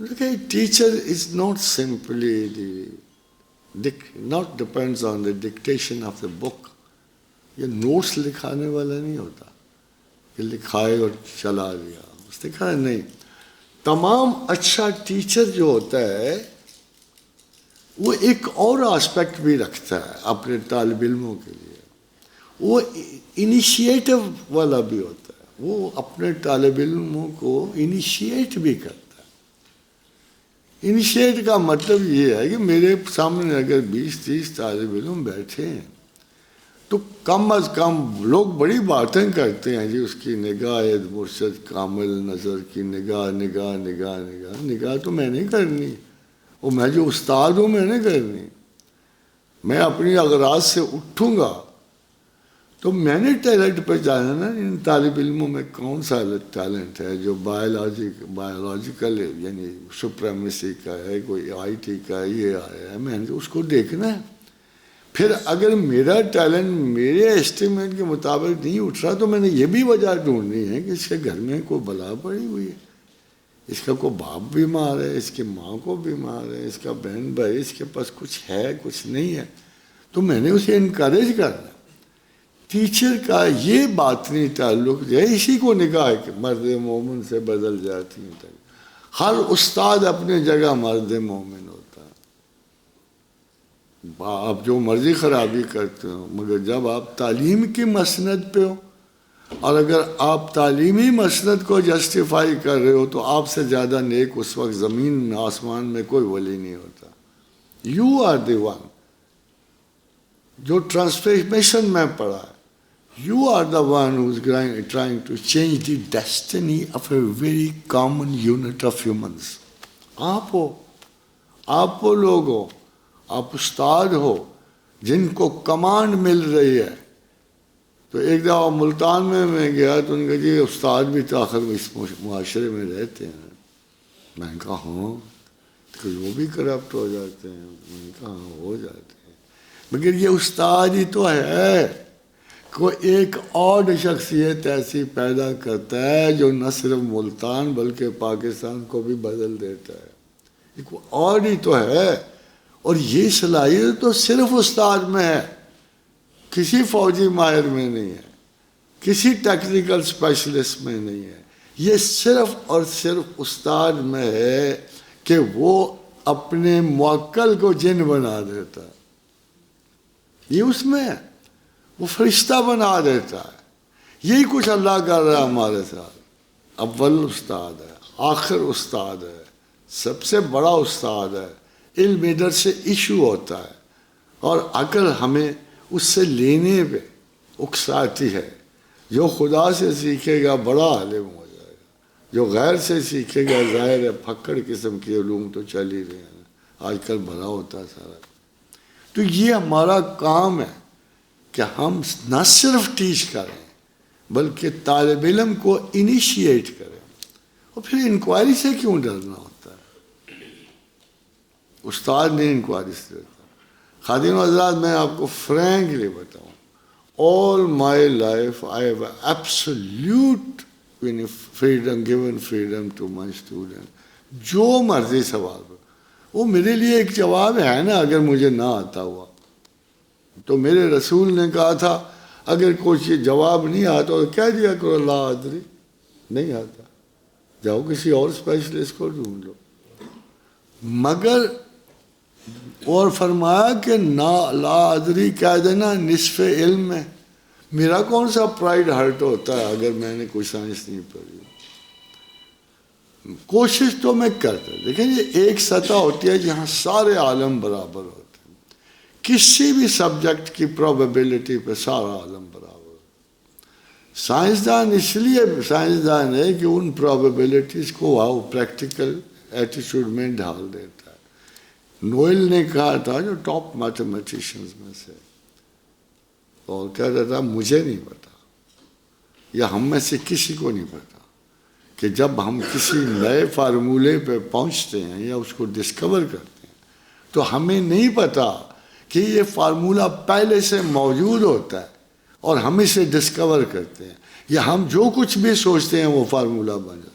Okay, teacher is not simply not depends on the dictation of the book. یہ notice لکھانے والا نہیں ہوتا کہ لکھائے اور چلا لیا. اس نے کہا نہیں، تمام اچھا ٹیچر جو ہوتا ہے وہ ایک اور آسپیکٹ بھی رکھتا ہے اپنے طالب علموں کے لیے. وہ انیشیٹو والا بھی ہوتا ہے، وہ اپنے طالب علموں کو انیشیٹ بھی کرتا ہے. انیشیٹ کا مطلب یہ ہے کہ میرے سامنے اگر 20-30 طالب علم بیٹھے ہیں تو کم از کم لوگ بڑی باتیں کرتے ہیں جی اس کی نگاہ مرشد کامل نظر کی نگاہ تو میں نہیں کرنی، وہ میں جو استاد ہوں میں نہیں کرنی. میں اپنی اغراض سے اٹھوں گا تو میں نے ٹیلنٹ پہ جانا نا ان طالب علموں میں کون سا ٹیلنٹ ہے جو بایولوجیکل یعنی سپریمیسی کا ہے، کوئی آئی ٹی کا یہ آیا ہے، میں نے اس کو دیکھنا ہے. پھر اگر میرا ٹیلنٹ میرے ایسٹیمیٹ کے مطابق نہیں اٹھ رہا تو میں نے یہ بھی وجہ ڈھونڈنی ہے کہ اس کے گھر میں کوئی بلا پڑی ہوئی ہے، اس کا کوئی باپ بیمار ہے، اس کی ماں کو بیمار ہے، اس کا بہن بھائی اس کے پاس کچھ ہے کچھ نہیں ہے، تو میں نے اسے انکریج کرنا. ٹیچر کا یہ باطنی تعلق جو ہے اسی کو نگاہ کہ مرد مومن سے بدل جاتی ہیں. ہر استاد اپنی جگہ مرد مومن ہوتا ہے. آپ جو مرضی خرابی کرتے ہو، مگر جب آپ تعلیم کی مسند پہ ہو اور اگر آپ تعلیمی مسند کو جسٹیفائی کر رہے ہو تو آپ سے زیادہ نیک اس وقت زمین آسمان میں کوئی ولی نہیں ہوتا. یو آر دی ون جو ٹرانسفارمیشن میں پڑھا ہے. You are the one who is trying to change the destiny of a very common unit of humans. آپ ہو، آپ وہ لوگ ہو، آپ استاد ہو جن کو کمانڈ مل رہی ہے. تو ایک دفعہ ملتان میں گیا تو ان کا جی استاد بھی تو آخر اس معاشرے میں رہتے ہیں. میں نے کہا ہاں، کہ وہ بھی کرپٹ ہو جاتے ہیں. میں نے کہا ہاں ہو جاتے ہیں، مگر یہ استاد ہی تو ہے کوئی ایک اور شخصیت ایسی پیدا کرتا ہے جو نہ صرف ملتان بلکہ پاکستان کو بھی بدل دیتا ہے. ایک اور ہی تو ہے، اور یہ صلاحیت تو صرف استاد میں ہے، کسی فوجی ماہر میں نہیں ہے، کسی ٹیکنیکل اسپیشلسٹ میں نہیں ہے. یہ صرف اور صرف استاد میں ہے کہ وہ اپنے موکل کو جن بنا دیتا ہے. یہ اس میں ہے، وہ فرشتہ بنا دیتا ہے. یہی کچھ اللہ کر رہا ہے ہمارے ساتھ. اول استاد ہے، آخر استاد ہے، سب سے بڑا استاد ہے. علم ادھر سے ایشو ہوتا ہے اور عقل ہمیں اس سے لینے پہ اکساتی ہے. جو خدا سے سیکھے گا بڑا عالم ہو جائے گا، جو غیر سے سیکھے گا ظاہر ہے پھکڑ قسم کے علوم تو چل ہی رہے ہیں آج کل، بڑا ہوتا ہے سارا. تو یہ ہمارا کام ہے کہ ہم نہ صرف ٹیچ کریں بلکہ طالب علم کو انیشیٹ کریں. اور پھر انکوائری سے کیوں ڈرنا ہوتا ہے؟ استاد نے انکوائری سے ڈرتا. خادم حضرات میں آپ کو فرینکلی بتاؤں، all my life I have absolute freedom, given freedom to my students. جو مرضی سوال ہو وہ میرے لیے ایک جواب ہے نا. اگر مجھے نہ آتا ہوا تو میرے رسول نے کہا تھا اگر کوئی جواب نہیں آتا تو کہہ دیا کرو لا ادری، نہیں آتا، جاؤ کسی اور اسپیشلسٹ کو ڈھونڈ لو. مگر اور فرمایا کہ لا ادری کہہ دینا نصف علم ہے. میرا کون سا پرائڈ ہرٹ ہوتا ہے اگر میں نے کوئی سائنس نہیں پڑھی. کوشش تو میں کرتا ہوں. دیکھیں یہ ایک سطح ہوتی ہے جہاں سارے عالم برابر ہوتے ہیں. کسی بھی سبجیکٹ کی پروبیبلٹی پہ سارا عالم برابر ہوتا ہے. سائنسدان اس لیے سائنسدان ہے کہ ان پروبیبلٹیز کو وہ پریکٹیکل ایٹیٹیوڈ میں ڈھال دیتا ہے. نوئل نے کہا تھا جو ٹاپ میتھمیٹیشنز میں سے، اور کہتا تھا مجھے نہیں پتا یا ہم میں سے کسی کو نہیں پتا کہ جب ہم کسی نئے فارمولے پہ پہنچتے ہیں یا اس کو ڈسکور کرتے ہیں تو ہمیں نہیں پتا کہ یہ فارمولہ پہلے سے موجود ہوتا ہے اور ہم اسے ڈسکور کرتے ہیں، یا ہم جو کچھ بھی سوچتے ہیں وہ فارمولہ بن جاتا ہے.